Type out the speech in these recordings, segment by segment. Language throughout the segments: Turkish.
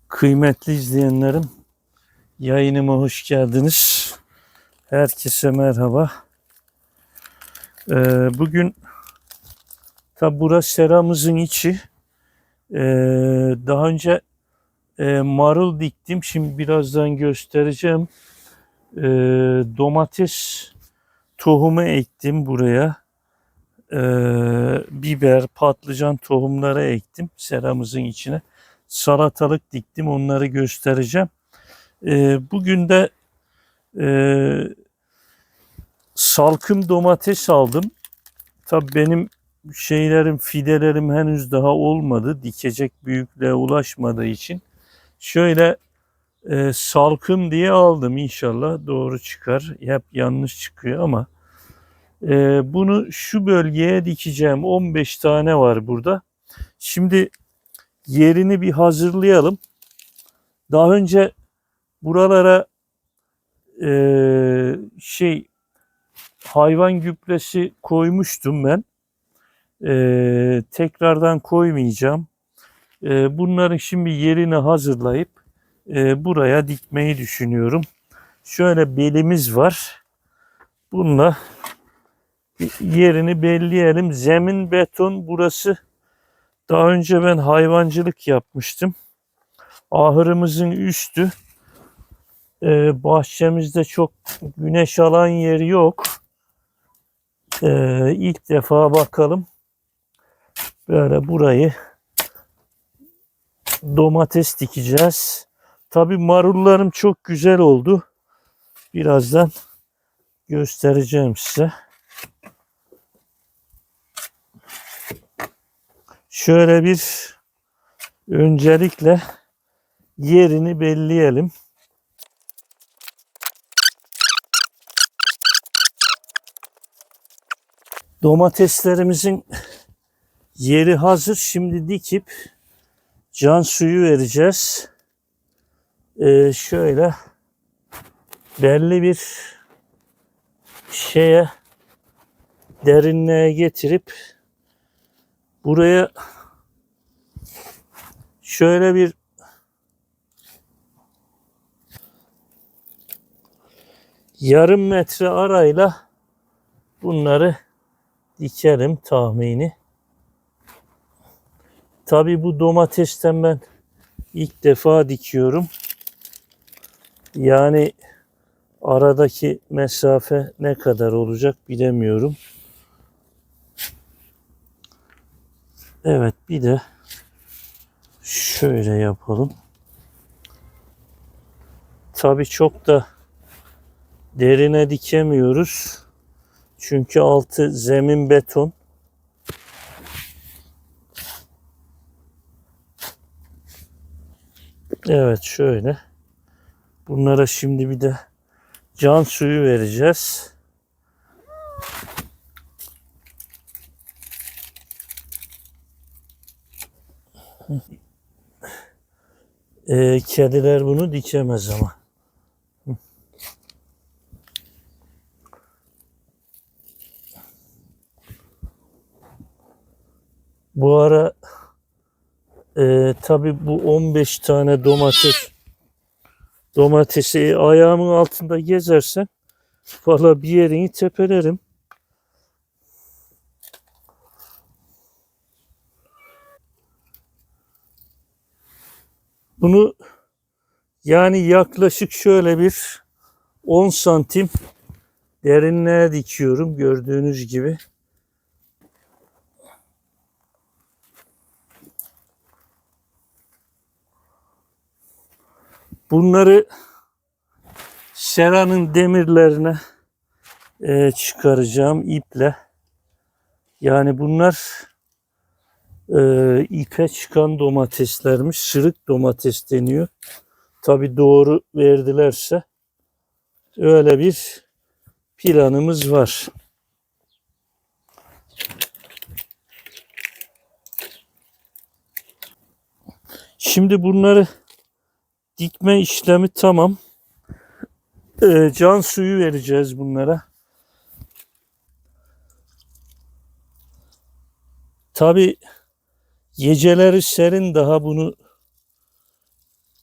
Kıymetli izleyenlerim, yayınıma hoş geldiniz. Herkese merhaba. Bugün tabi burası seramızın içi. Daha önce marul diktim. Şimdi birazdan göstereceğim. Domates tohumu ektim buraya. Biber, patlıcan tohumları ektim seramızın içine. Salatalık diktim, onları göstereceğim. Bugün de salkım domates aldım. Tabii benim fidelerim henüz daha olmadı. Dikecek büyüklüğe ulaşmadığı için. Şöyle salkım diye aldım, inşallah doğru çıkar. Hep yanlış çıkıyor ama bunu şu bölgeye dikeceğim. 15 tane var burada. Şimdi yerini bir hazırlayalım. Daha önce buralara hayvan gübresi koymuştum ben. Tekrardan koymayacağım. Bunların şimdi yerini hazırlayıp buraya dikmeyi düşünüyorum. Şöyle belimiz var. Bununla yerini belleyelim. Zemin beton burası. Daha önce ben hayvancılık yapmıştım. Ahırımızın üstü. Bahçemizde çok güneş alan yeri yok. İlk defa bakalım. Böyle burayı domates dikeceğiz. Tabii marullarım çok güzel oldu. Birazdan göstereceğim size. Şöyle bir öncelikle yerini belleyelim. Domateslerimizin yeri hazır. Şimdi dikip can suyu vereceğiz. Şöyle belli bir derinliğe getirip buraya şöyle bir yarım metre arayla bunları dikerim tahmini. Tabii bu domatesten ben ilk defa dikiyorum. Yani aradaki mesafe ne kadar olacak bilemiyorum. Evet, bir de şöyle yapalım. Tabii çok da derine dikemiyoruz. Çünkü altı zemin beton. Evet, şöyle. Bunlara şimdi bir de can suyu vereceğiz. Kediler bunu dikemez ama. Bu ara tabii bu 15 tane domatesi ayağımın altında gezersem valla bir yerini tepelerim. Bunu yani yaklaşık şöyle bir 10 santim derinliğe dikiyorum, gördüğünüz gibi. Bunları seranın demirlerine çıkaracağım iple. Yani bunlar ipe çıkan domateslermiş. Sırık domates deniyor. Tabii doğru verdilerse öyle bir planımız var. Şimdi bunları dikme işlemi tamam. Can suyu vereceğiz bunlara. Tabii Geceleri serin, daha bunu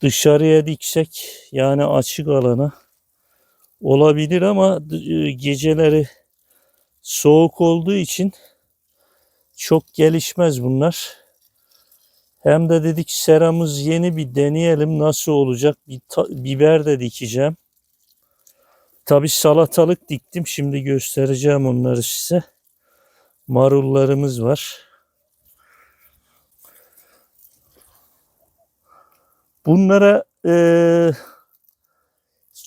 dışarıya diksek yani açık alana olabilir ama geceleri soğuk olduğu için çok gelişmez bunlar. Hem de dedik seramız yeni, bir deneyelim nasıl olacak. Biber de dikeceğim. Tabii salatalık diktim. Şimdi göstereceğim onları size. Marullarımız var. Bunlara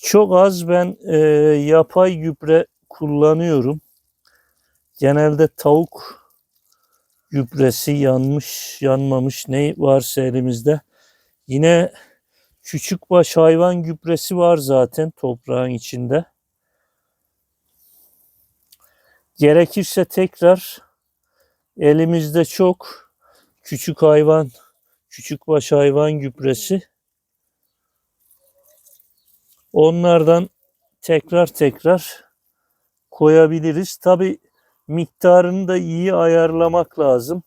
çok az ben yapay gübre kullanıyorum. Genelde tavuk gübresi, yanmış yanmamış ne varsa elimizde. Yine küçükbaş hayvan gübresi var zaten toprağın içinde. Gerekirse tekrar elimizde çok küçükbaş hayvan gübresi. Onlardan tekrar koyabiliriz. Tabi miktarını da iyi ayarlamak lazım.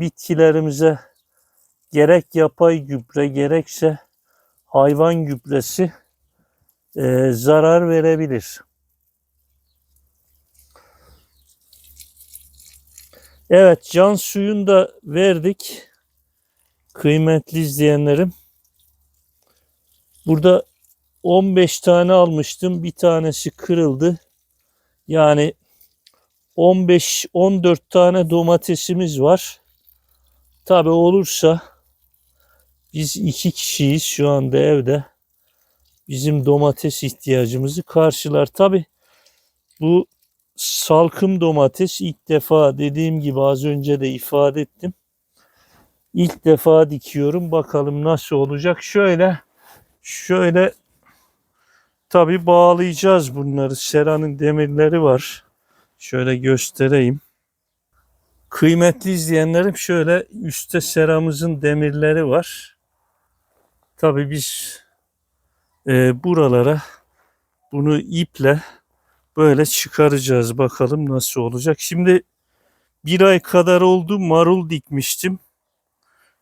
Bitkilerimize gerek yapay gübre gerekse hayvan gübresi zarar verebilir. Evet, can suyunu da verdik. Kıymetli izleyenlerim. Burada 15 tane almıştım. Bir tanesi kırıldı. Yani 15-14 tane domatesimiz var. Tabi olursa biz 2 kişiyiz şu anda evde. Bizim domates ihtiyacımızı karşılar. Tabi bu salkım domates ilk defa, dediğim gibi az önce de ifade ettim. İlk defa dikiyorum. Bakalım nasıl olacak. Şöyle tabi bağlayacağız bunları. Seranın demirleri var. Şöyle göstereyim. Kıymetli izleyenlerim, şöyle üstte seramızın demirleri var. Tabi biz buralara bunu iple böyle çıkaracağız. Bakalım nasıl olacak. Şimdi bir ay kadar oldu, marul dikmiştim.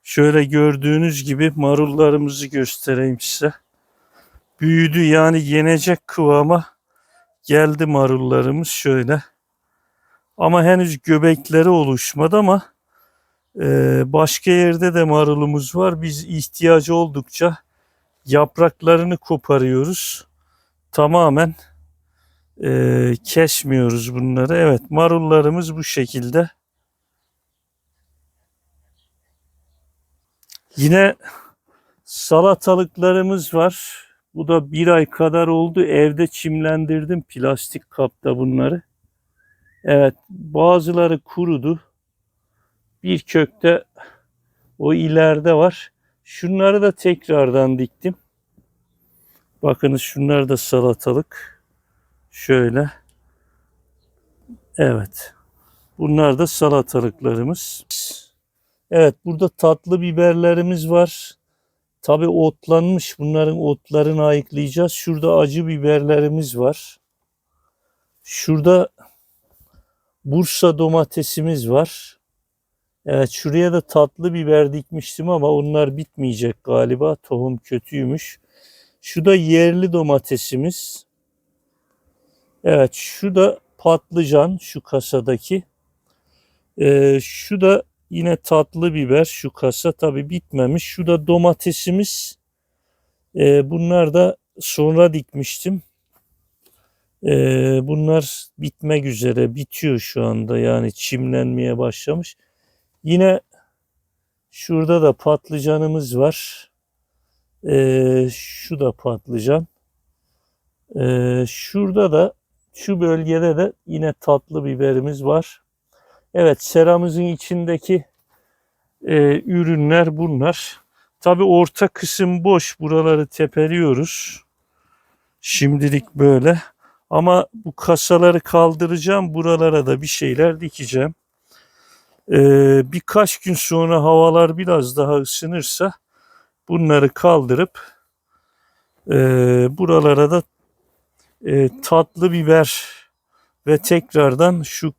Şöyle gördüğünüz gibi marullarımızı göstereyim size. Büyüdü, yani yenecek kıvama geldi marullarımız şöyle. Ama henüz göbekleri oluşmadı ama başka yerde de marulumuz var. Biz ihtiyacı oldukça yapraklarını koparıyoruz. Tamamen kesmiyoruz bunları. Evet, marullarımız bu şekilde. Yine salatalıklarımız var. Bu da bir ay kadar oldu. Evde çimlendirdim plastik kapta bunları. Evet, bazıları kurudu. Bir kökte o ileride var. Şunları da tekrardan diktim. Bakınız, şunlar da salatalık. Şöyle. Evet. Bunlar da salatalıklarımız. Evet, burada tatlı biberlerimiz var. Tabii otlanmış. Bunların otlarını ayıklayacağız. Şurada acı biberlerimiz var. Şurada Bursa domatesimiz var. Evet, şuraya da tatlı biber dikmiştim ama onlar bitmeyecek galiba. Tohum kötüymüş. Şu da yerli domatesimiz. Evet, şu da patlıcan, şu kasadaki. Şu da yine tatlı biber, şu kasa tabi bitmemiş. Şu da domatesimiz. Bunlar da sonra dikmiştim. Bunlar bitmek üzere, bitiyor şu anda, yani çimlenmeye başlamış. Yine şurada da patlıcanımız var. Şu da patlıcan. Şurada da, şu bölgede de yine tatlı biberimiz var. Evet, seramızın içindeki ürünler bunlar. Tabi orta kısım boş. Buraları tepeliyoruz. Şimdilik böyle. Ama bu kasaları kaldıracağım. Buralara da bir şeyler dikeceğim. Birkaç gün sonra havalar biraz daha ısınırsa bunları kaldırıp buralara da tatlı biber ve tekrardan şu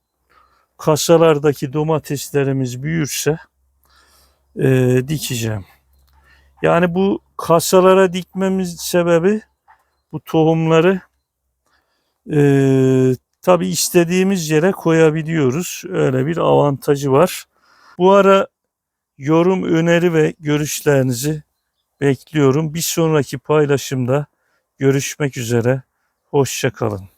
kasalardaki domateslerimiz büyürse dikeceğim. Yani bu kasalara dikmemiz sebebi bu tohumları tabii istediğimiz yere koyabiliyoruz. Öyle bir avantajı var. Bu ara yorum, öneri ve görüşlerinizi bekliyorum. Bir sonraki paylaşımda görüşmek üzere. Hoşça kalın.